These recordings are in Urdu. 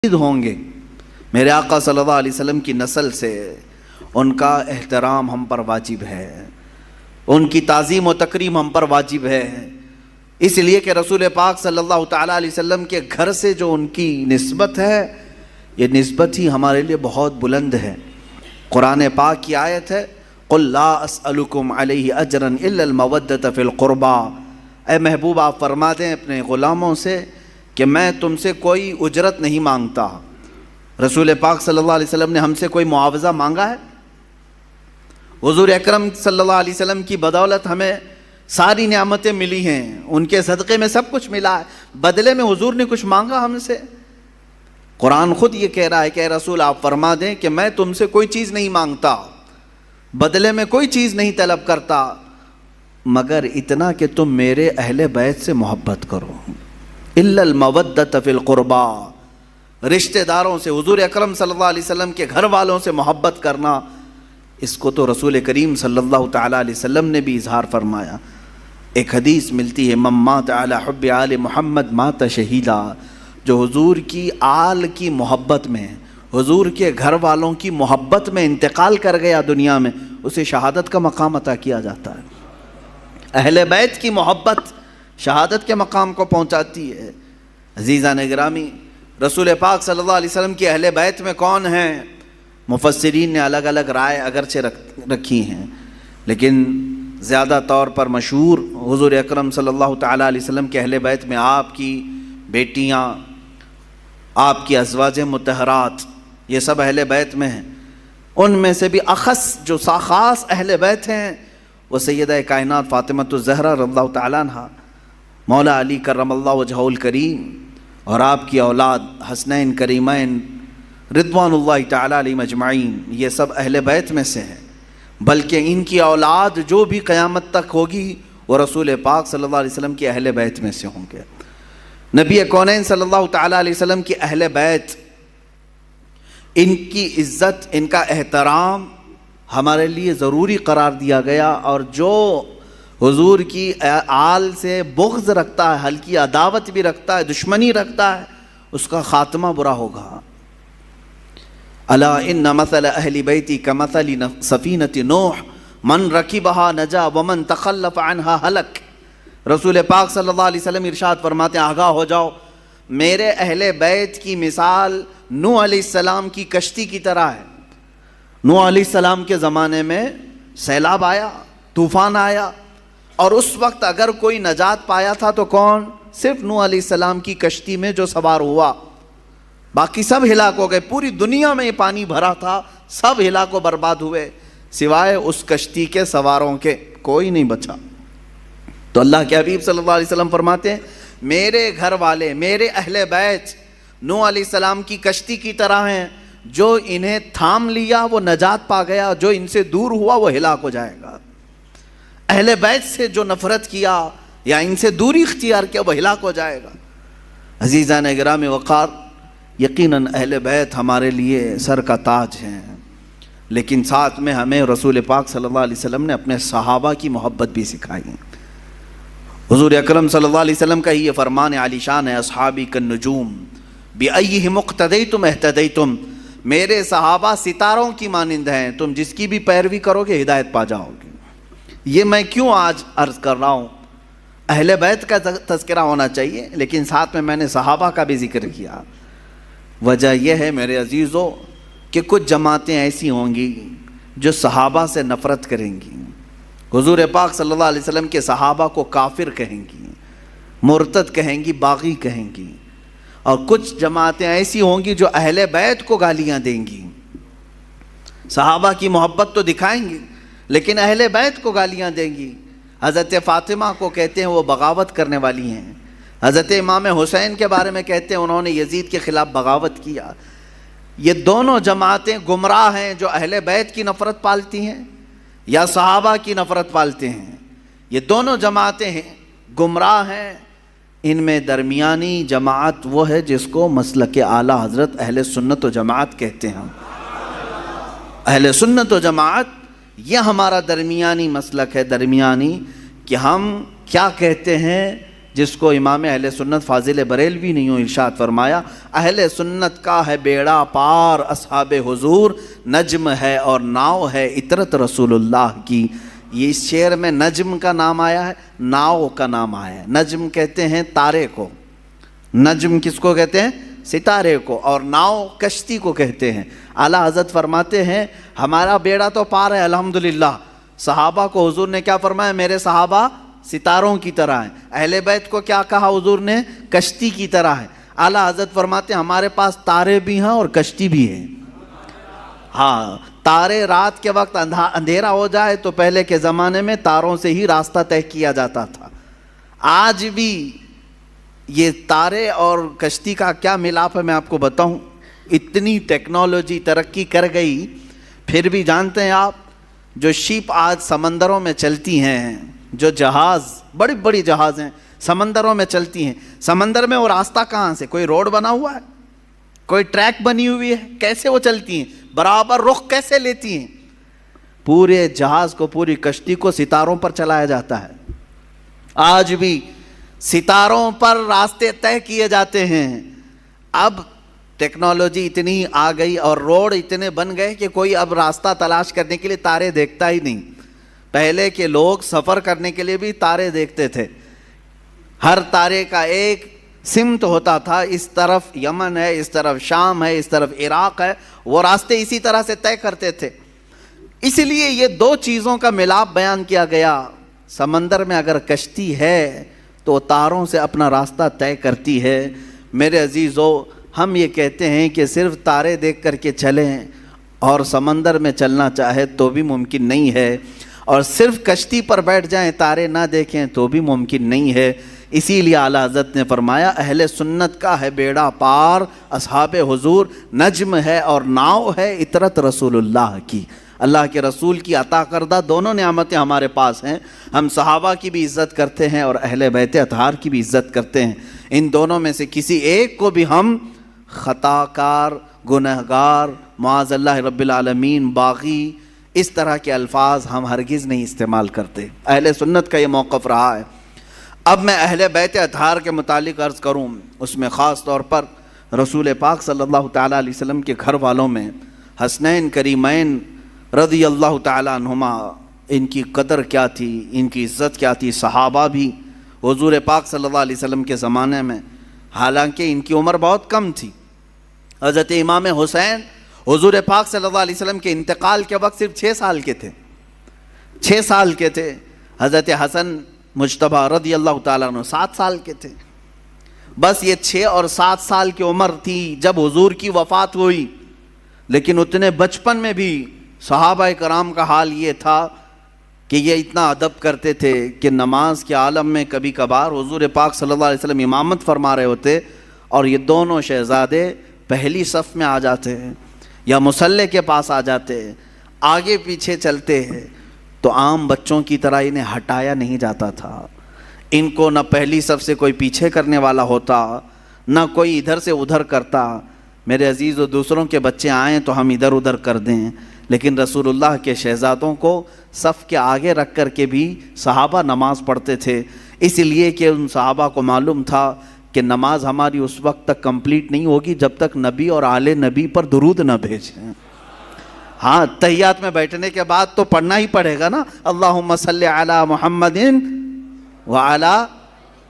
ہوں گے میرے آقا صلی اللہ علیہ وسلم کی نسل سے، ان کا احترام ہم پر واجب ہے، ان کی تعظیم و تکریم ہم پر واجب ہے، اس لیے کہ رسول پاک صلی اللہ تعالیٰ علیہ وسلم کے گھر سے جو ان کی نسبت ہے، یہ نسبت ہی ہمارے لیے بہت بلند ہے۔ قرآن پاک کی آیت ہے قُلْ لَا أَسْأَلُكُمْ عَلَيْهِ أَجْرًا إِلَّا الْمَوَدَّةَ فِي الْقُرْبَى، اے محبوب آپ فرما دیں اپنے غلاموں سے کہ میں تم سے کوئی اجرت نہیں مانگتا۔ رسول پاک صلی اللہ علیہ وسلم نے ہم سے کوئی معاوضہ مانگا ہے؟ حضور اکرم صلی اللہ علیہ وسلم کی بدولت ہمیں ساری نعمتیں ملی ہیں، ان کے صدقے میں سب کچھ ملا ہے، بدلے میں حضور نے کچھ مانگا ہم سے؟ قرآن خود یہ کہہ رہا ہے کہ اے رسول آپ فرما دیں کہ میں تم سے کوئی چیز نہیں مانگتا، بدلے میں کوئی چیز نہیں طلب کرتا، مگر اتنا کہ تم میرے اہل بیت سے محبت کرو۔ الا المودۃ فی القربى، رشتہ داروں سے، حضور اکرم صلی اللہ علیہ وسلم کے گھر والوں سے محبت کرنا، اس کو تو رسول کریم صلی اللہ تعالیٰ علیہ وسلم نے بھی اظہار فرمایا۔ ایک حدیث ملتی ہے من مات علی حب آل محمد مات شہیدا، جو حضور کی آل کی محبت میں، حضور کے گھر والوں کی محبت میں انتقال کر گیا دنیا میں، اسے شہادت کا مقام عطا کیا جاتا ہے۔ اہل بیت کی محبت شہادت کے مقام کو پہنچاتی ہے۔ عزیزان گرامی، رسول پاک صلی اللہ علیہ وسلم کی اہل بیت میں کون ہیں؟ مفسرین نے الگ الگ رائے اگرچہ رکھی ہیں، لیکن زیادہ طور پر مشہور حضور اکرم صلی اللہ تعالیٰ علیہ وسلم کے اہل بیت میں آپ کی بیٹیاں، آپ کی ازواج مطہرات، یہ سب اہل بیت میں ہیں۔ ان میں سے بھی اخص جو خاص اہل بیت ہیں وہ سیدہ کائنات فاطمہ الزہرا رضی اللہ تعالیٰ عنہا، مولا علی کرم اللہ وجہہ الکریم، اور آپ کی اولاد حسنین کریمین رضوان اللہ تعالیٰ علیہم اجمعین، یہ سب اہل بیت میں سے ہیں۔ بلکہ ان کی اولاد جو بھی قیامت تک ہوگی وہ رسول پاک صلی اللہ علیہ وسلم کی اہل بیت میں سے ہوں گے۔ نبی کونین صلی اللہ تعالیٰ علیہ وسلم کی اہل بیت، ان کی عزت، ان کا احترام ہمارے لیے ضروری قرار دیا گیا، اور جو حضور کی آل سے بغض رکھتا ہے، ہلکی عداوت بھی رکھتا ہے، دشمنی رکھتا ہے، اس کا خاتمہ برا ہوگا۔ الا ان مثل اہل بیتی کمثل سفینۃ نوح من رکبها نجا ومن تخلف عنها ہلک۔ رسول پاک صلی اللہ علیہ وسلم ارشاد فرماتے ہیں آگاہ ہو جاؤ، میرے اہل بیت کی مثال نوح علیہ السلام کی کشتی کی طرح ہے۔ نوح علیہ السلام کے زمانے میں سیلاب آیا، طوفان آیا، اور اس وقت اگر کوئی نجات پایا تھا تو کون؟ صرف نوح علیہ السلام کی کشتی میں جو سوار ہوا، باقی سب ہلاک ہو گئے۔ پوری دنیا میں یہ پانی بھرا تھا، سب ہلاک و برباد ہوئے، سوائے اس کشتی کے سواروں کے کوئی نہیں بچا۔ تو اللہ کے حبیب صلی اللہ علیہ وسلم فرماتے ہیں میرے گھر والے، میرے اہل بیت نوح علیہ السلام کی کشتی کی طرح ہیں، جو انہیں تھام لیا وہ نجات پا گیا، جو ان سے دور ہوا وہ ہلاک ہو جائے گا۔ اہل بیت سے جو نفرت کیا یا ان سے دوری اختیار کیا وہ ہلاک ہو جائے گا۔ عزیزان گرامی وقار، یقیناً اہل بیت ہمارے لیے سر کا تاج ہیں، لیکن ساتھ میں ہمیں رسول پاک صلی اللہ علیہ وسلم نے اپنے صحابہ کی محبت بھی سکھائی۔ حضور اکرم صلی اللہ علیہ وسلم کا یہ فرمان عالی شان ہے اصحابی کالنجوم بأیہم اقتدیتم اہتدیتم، میرے صحابہ ستاروں کی مانند ہیں، تم جس کی بھی پیروی کرو گے ہدایت پا جاؤ گے۔ یہ میں کیوں آج عرض کر رہا ہوں؟ اہل بیت کا تذکرہ ہونا چاہیے، لیکن ساتھ میں نے صحابہ کا بھی ذکر کیا۔ وجہ یہ ہے میرے عزیزو کہ کچھ جماعتیں ایسی ہوں گی جو صحابہ سے نفرت کریں گی، حضور پاک صلی اللہ علیہ وسلم کے صحابہ کو کافر کہیں گی، مرتد کہیں گی، باغی کہیں گی، اور کچھ جماعتیں ایسی ہوں گی جو اہل بیت کو گالیاں دیں گی۔ صحابہ کی محبت تو دکھائیں گی لیکن اہل بیت کو گالیاں دیں گی۔ حضرت فاطمہ کو کہتے ہیں وہ بغاوت کرنے والی ہیں، حضرت امام حسین کے بارے میں کہتے ہیں انہوں نے یزید کے خلاف بغاوت کیا۔ یہ دونوں جماعتیں گمراہ ہیں، جو اہل بیت کی نفرت پالتی ہیں یا صحابہ کی نفرت پالتے ہیں، یہ دونوں جماعتیں ہیں، گمراہ ہیں۔ ان میں درمیانی جماعت وہ ہے جس کو مسلک اعلیٰ حضرت اہل سنت و جماعت کہتے ہیں۔ اہل سنت و جماعت یہ ہمارا درمیانی مسلک ہے، درمیانی، کہ ہم کیا کہتے ہیں جس کو امام اہل سنت فاضل بریلوی نے یوں ارشاد فرمایا، اہل سنت کا ہے بیڑا پار اصحاب حضور، نجم ہے اور ناؤ ہے اطرت رسول اللہ کی۔ یہ اس شعر میں نجم کا نام آیا ہے، ناؤ کا نام آیا ہے۔ نجم کہتے ہیں تارے کو، نجم کس کو کہتے ہیں؟ ستارے کو، اور ناؤ کشتی کو کہتے ہیں۔ اعلیٰ حضرت فرماتے ہیں ہمارا بیڑا تو پار ہے الحمدللہ۔ صحابہ کو حضور نے کیا فرمایا؟ میرے صحابہ ستاروں کی طرح ہیں۔ اہل بیت کو کیا کہا حضور نے؟ کشتی کی طرح ہے۔ اعلیٰ حضرت فرماتے ہیں ہمارے پاس تارے بھی ہیں اور کشتی بھی ہے۔ ہاں، تارے رات کے وقت اندھیرا ہو جائے تو پہلے کے زمانے میں تاروں سے ہی راستہ طے کیا جاتا تھا۔ آج بھی یہ تارے اور کشتی کا کیا ملاپ ہے میں آپ کو بتاؤں۔ اتنی ٹیکنالوجی ترقی کر گئی، پھر بھی جانتے ہیں آپ جو شپ آج سمندروں میں چلتی ہیں، جو جہاز بڑی بڑی جہاز ہیں سمندروں میں چلتی ہیں، سمندر میں وہ راستہ کہاں سے؟ کوئی روڈ بنا ہوا ہے؟ کوئی ٹریک بنی ہوئی ہے؟ کیسے وہ چلتی ہیں؟ برابر رخ کیسے لیتی ہیں؟ پورے جہاز کو، پوری کشتی کو ستاروں پر چلایا جاتا ہے۔ آج بھی ستاروں پر راستے طے کیے جاتے ہیں۔ اب ٹیکنالوجی اتنی آ گئی اور روڈ اتنے بن گئے کہ کوئی اب راستہ تلاش کرنے کے لیے تارے دیکھتا ہی نہیں۔ پہلے کے لوگ سفر کرنے کے لیے بھی تارے دیکھتے تھے۔ ہر تارے کا ایک سمت ہوتا تھا، اس طرف یمن ہے، اس طرف شام ہے، اس طرف عراق ہے، وہ راستے اسی طرح سے طے کرتے تھے۔ اس لیے یہ دو چیزوں کا ملاپ بیان کیا گیا۔ سمندر میں اگر کشتی ہے تو تاروں سے اپنا راستہ طے کرتی ہے۔ میرے عزیزو، ہم یہ کہتے ہیں کہ صرف تارے دیکھ کر کے چلیں اور سمندر میں چلنا چاہے تو بھی ممکن نہیں ہے، اور صرف کشتی پر بیٹھ جائیں تارے نہ دیکھیں تو بھی ممکن نہیں ہے۔ اسی لیے اعلیٰ حضرت نے فرمایا اہل سنت کا ہے بیڑا پار اصحاب حضور، نجم ہے اور ناؤ ہے اطرت رسول اللہ کی۔ اللہ کے رسول کی عطا کردہ دونوں نعمتیں ہمارے پاس ہیں۔ ہم صحابہ کی بھی عزت کرتے ہیں اور اہل بیت اطہار کی بھی عزت کرتے ہیں۔ ان دونوں میں سے کسی ایک کو بھی ہم خطا کار، گنہگار، معاذ اللہ رب العالمین، باغی، اس طرح کے الفاظ ہم ہرگز نہیں استعمال کرتے۔ اہل سنت کا یہ موقف رہا ہے۔ اب میں اہل بیت اطہار کے متعلق عرض کروں، اس میں خاص طور پر رسول پاک صلی اللہ تعالیٰ علیہ وسلم کے گھر والوں میں حسنین کریمین رضی اللہ تعالیٰ عنہما، ان کی قدر کیا تھی، ان کی عزت کیا تھی۔ صحابہ بھی حضور پاک صلی اللہ علیہ وسلم کے زمانے میں، حالانکہ ان کی عمر بہت کم تھی، حضرت امام حسین حضور پاک صلی اللہ علیہ وسلم کے انتقال کے وقت صرف 6 سال کے تھے، 6 سال کے تھے۔ حضرت حسن مجتبیٰ رضی اللہ تعالیٰ عنہ 7 سال کے تھے۔ بس یہ 6 اور 7 سال کی عمر تھی جب حضور کی وفات ہوئی، لیکن اتنے بچپن میں بھی صحابہ کرام کا حال یہ تھا کہ یہ اتنا ادب کرتے تھے کہ نماز کے عالم میں کبھی کبھار حضور پاک صلی اللہ علیہ وسلم امامت فرما رہے ہوتے اور یہ دونوں شہزادے پہلی صف میں آ جاتے ہیں یا مصلی کے پاس آ جاتے ہیں، آگے پیچھے چلتے ہیں، تو عام بچوں کی طرح انہیں ہٹایا نہیں جاتا تھا۔ ان کو نہ پہلی صف سے کوئی پیچھے کرنے والا ہوتا، نہ کوئی ادھر سے ادھر کرتا۔ میرے عزیز، و دوسروں کے بچے آئیں تو ہم ادھر ادھر کر دیں، لیکن رسول اللہ کے شہزادوں کو صف کے آگے رکھ کر کے بھی صحابہ نماز پڑھتے تھے، اس لیے کہ ان صحابہ کو معلوم تھا کہ نماز ہماری اس وقت تک کمپلیٹ نہیں ہوگی جب تک نبی اور آل نبی پر درود نہ بھیجیں۔ ہاں، تحیات میں بیٹھنے کے بعد تو پڑھنا ہی پڑے گا نا، اللہم صلی علی محمد وعلی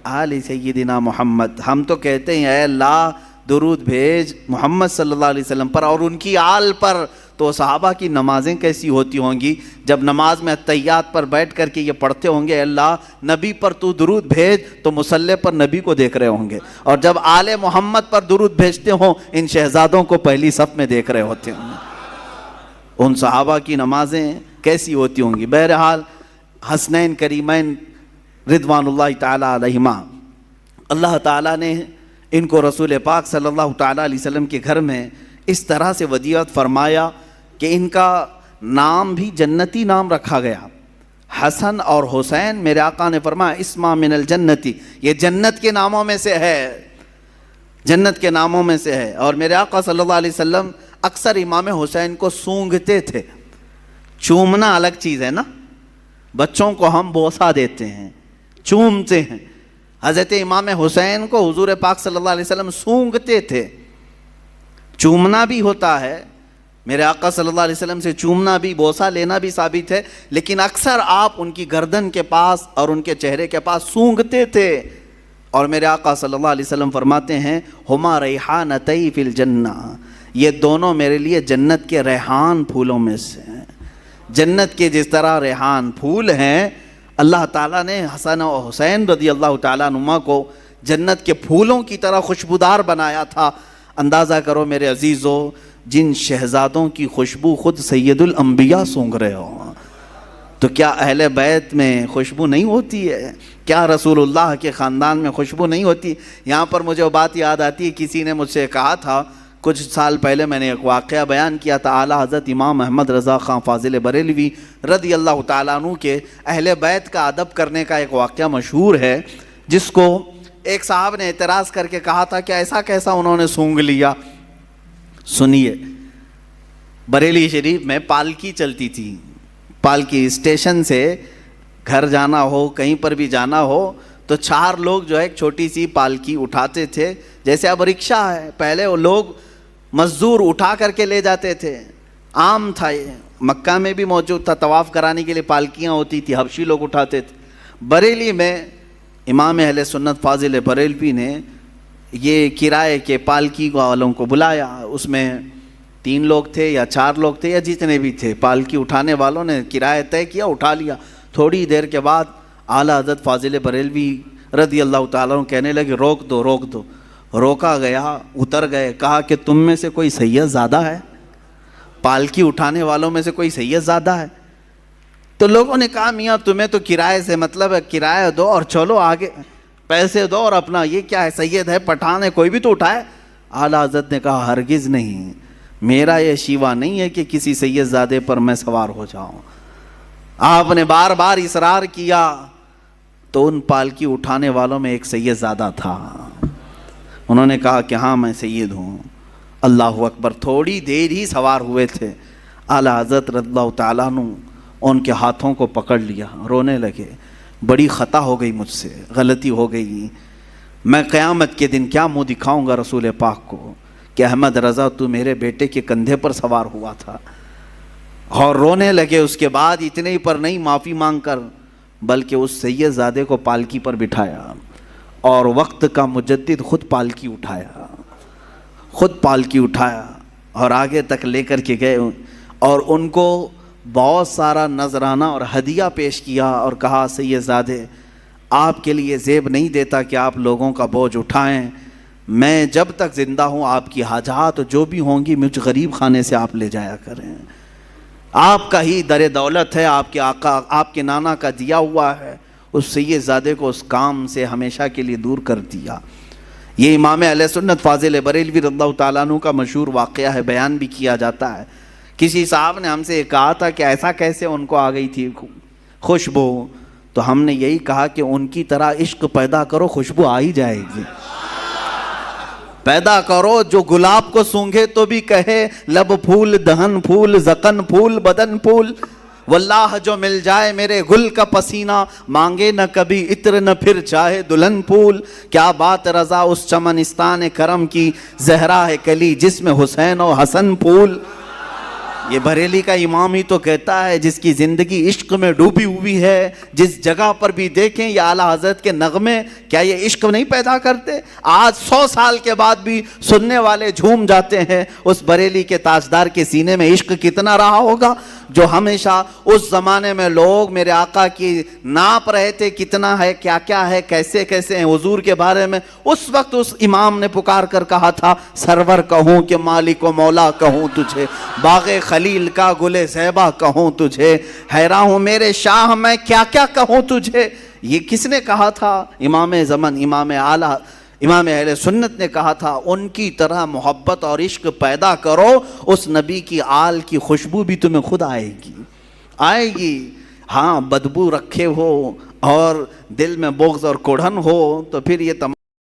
آل سیدنا محمد۔ ہم تو کہتے ہیں اے اللہ درود بھیج محمد صلی اللہ علیہ وسلم پر اور ان کی آل پر۔ تو صحابہ کی نمازیں کیسی ہوتی ہوں گی جب نماز میں تحیات پر بیٹھ کر کے یہ پڑھتے ہوں گے اللہ نبی پر تو درود بھیج، تو مصلی پر نبی کو دیکھ رہے ہوں گے، اور جب آل محمد پر درود بھیجتے ہوں ان شہزادوں کو پہلی صف میں دیکھ رہے ہوتے ہوں گے۔ ان صحابہ کی نمازیں کیسی ہوتی ہوں گی۔ بہرحال حسنین کریمین رضوان اللہ تعالیٰ علیہما، اللہ تعالیٰ نے ان کو رسول پاک صلی اللہ تعالیٰ علیہ وسلم کے گھر میں اس طرح سے ودیعت فرمایا کہ ان کا نام بھی جنتی نام رکھا گیا۔ حسن اور حسین، میرے آقا نے فرمایا اسما من الجنتی، یہ جنت کے ناموں میں سے ہے، جنت کے ناموں میں سے ہے۔ اور میرے آقا صلی اللہ علیہ وسلم اکثر امام حسین کو سونگھتے تھے۔ چومنا الگ چیز ہے نا، بچوں کو ہم بوسہ دیتے ہیں، چومتے ہیں، حضرت امام حسین کو حضور پاک صلی اللہ علیہ وسلم سونگتے تھے. چومنا بھی ہوتا ہے، میرے آقا صلی اللہ علیہ وسلم سے چومنا بھی، بوسہ لینا بھی ثابت ہے، لیکن اکثر آپ ان کی گردن کے پاس اور ان کے چہرے کے پاس سونگھتے تھے. اور میرے آقا صلی اللہ علیہ وسلم فرماتے ہیں ہما ریحانتی فی الجنہ، یہ دونوں میرے لیے جنت کے ریحان پھولوں میں سے ہیں. جنت کے جس طرح ریحان پھول ہیں، اللہ تعالیٰ نے حسن و حسین رضی اللہ تعالیٰ عنہما کو جنت کے پھولوں کی طرح خوشبودار بنایا تھا. اندازہ کرو میرے عزیزو، جن شہزادوں کی خوشبو خود سید الانبیاء سونگ رہے ہو، تو کیا اہل بیت میں خوشبو نہیں ہوتی ہے؟ کیا رسول اللہ کے خاندان میں خوشبو نہیں ہوتی؟ یہاں پر مجھے وہ بات یاد آتی ہے، کسی نے مجھ سے کہا تھا کچھ سال پہلے، میں نے ایک واقعہ بیان کیا تھا، اعلیٰ حضرت امام احمد رضا خان فاضل بریلوی رضی اللہ تعالیٰ عنہ کے اہل بیت کا ادب کرنے کا ایک واقعہ مشہور ہے، جس کو ایک صاحب نے اعتراض کر کے کہا تھا کہ ایسا کیسا انہوں نے سونگ لیا. سنیے، بریلی شریف میں پالکی چلتی تھی. پالکی اسٹیشن سے گھر جانا ہو، کہیں پر بھی جانا ہو، تو 4 لوگ جو ہے ایک چھوٹی سی پالکی اٹھاتے تھے. جیسے اب رکشہ ہے، پہلے وہ لوگ مزدور اٹھا کر کے لے جاتے تھے. عام تھا، یہ مکہ میں بھی موجود تھا، طواف کرانے کے لیے پالکیاں ہوتی تھی، حبشی لوگ اٹھاتے تھے. بریلی میں امام اہل سنت فاضل بریلوی نے یہ کرائے کے پالکی والوں کو بلایا. اس میں 3 لوگ تھے یا 4 لوگ تھے یا جتنے بھی تھے، پالکی اٹھانے والوں نے کرایہ طے کیا، اٹھا لیا. تھوڑی دیر کے بعد اعلیٰ حضرت فاضل بریلوی رضی اللہ تعالیٰ عنہ کہنے لگے روک دو روک دو. روکا گیا، اتر گئے، کہا کہ تم میں سے کوئی سید زادہ ہے؟ پالکی اٹھانے والوں میں سے کوئی سید زادہ ہے؟ تو لوگوں نے کہا میاں تمہیں تو کرائے سے مطلب ہے، کرایہ دو اور چلو آگے، پیسے دو اور اپنا، یہ کیا ہے، سید ہے، پٹھان ہے، کوئی بھی تو اٹھائے. اعلیٰ حضرت نے کہا ہرگز نہیں، میرا یہ شیوا نہیں ہے کہ کسی سید زادے پر میں سوار ہو جاؤں. آپ نے بار بار اصرار کیا تو ان پالکی اٹھانے والوں میں ایک سید زادہ تھا. انہوں نے کہا کہ ہاں میں سید ہوں. اللہ اکبر. تھوڑی دیر ہی سوار ہوئے تھے، اعلیٰ حضرت رضی اللہ تعالیٰ عنہ ان کے ہاتھوں کو پکڑ لیا، رونے لگے. بڑی خطا ہو گئی مجھ سے، غلطی ہو گئی، میں قیامت کے دن کیا منہ دکھاؤں گا رسول پاک کو کہ احمد رضا تو میرے بیٹے کے کندھے پر سوار ہوا تھا. اور رونے لگے. اس کے بعد اتنے ہی پر نہیں، معافی مانگ کر، بلکہ اس سید زادے کو پالکی پر بٹھایا اور وقت کا مجدد خود پالکی اٹھایا، خود پالکی اٹھایا اور آگے تک لے کر کے گئے اور ان کو بہت سارا نذرانہ اور ہدیہ پیش کیا اور کہا سید زادے آپ کے لیے زیب نہیں دیتا کہ آپ لوگوں کا بوجھ اٹھائیں، میں جب تک زندہ ہوں آپ کی حاجات جو بھی ہوں گی مجھ غریب خانے سے آپ لے جایا کریں. آپ کا ہی در دولت ہے، آپ کے آقا، آپ کے نانا کا دیا ہوا ہے. اس سید زادے کو اس کام سے ہمیشہ کے لیے دور کر دیا. یہ امام اہل سنت فاضل بریلوی رضی اللہ تعالیٰ عنہ کا مشہور واقعہ ہے، بیان بھی کیا جاتا ہے. کسی صاحب نے ہم سے کہا تھا کہ ایسا کیسے ان کو آ گئی تھی خوشبو، تو ہم نے یہی کہا کہ ان کی طرح عشق پیدا کرو، خوشبو آ ہی جائے گی. پیدا کرو جو گلاب کو سونگھے تو بھی کہے لب پھول، دہن پھول، زکن پھول، بدن پھول. واللہ جو مل جائے میرے گل کا پسینہ، مانگے نہ کبھی عطر نہ پھر چاہے دلہن پھول. کیا بات رضا اس چمنستان کرم کی، زہرا ہے کلی جس میں حسین و حسن پھول. یہ بریلی کا امام ہی تو کہتا ہے جس کی زندگی عشق میں ڈوبی ہوئی ہے، جس جگہ پر بھی دیکھیں یہ اعلیٰ حضرت کے نغمے، کیا یہ عشق نہیں پیدا کرتے؟ آج 100 سال کے بعد بھی سننے والے جھوم جاتے ہیں. اس بریلی کے تاجدار کے سینے میں عشق کتنا رہا ہوگا، جو ہمیشہ اس زمانے میں لوگ میرے آقا کی ناپ رہے تھے کتنا ہے، کیا کیا ہے، کیسے کیسے ہیں حضور کے بارے میں. اس وقت اس امام نے پکار کر کہا تھا سرور کہوں کہ مالک و مولا کہوں تجھے، باغ خلیل کا گل زیبا کہوں تجھے، حیران ہوں میرے شاہ میں کیا کیا کہوں تجھے. یہ کس نے کہا تھا؟ امام زمن، امام اعلیٰ، امام اہل سنت نے کہا تھا ان کی طرح محبت اور عشق پیدا کرو، اس نبی کی آل کی خوشبو بھی تمہیں خود آئے گی، آئے گی. ہاں بدبو رکھے ہو اور دل میں بغض اور کوڑھن ہو تو پھر یہ تمام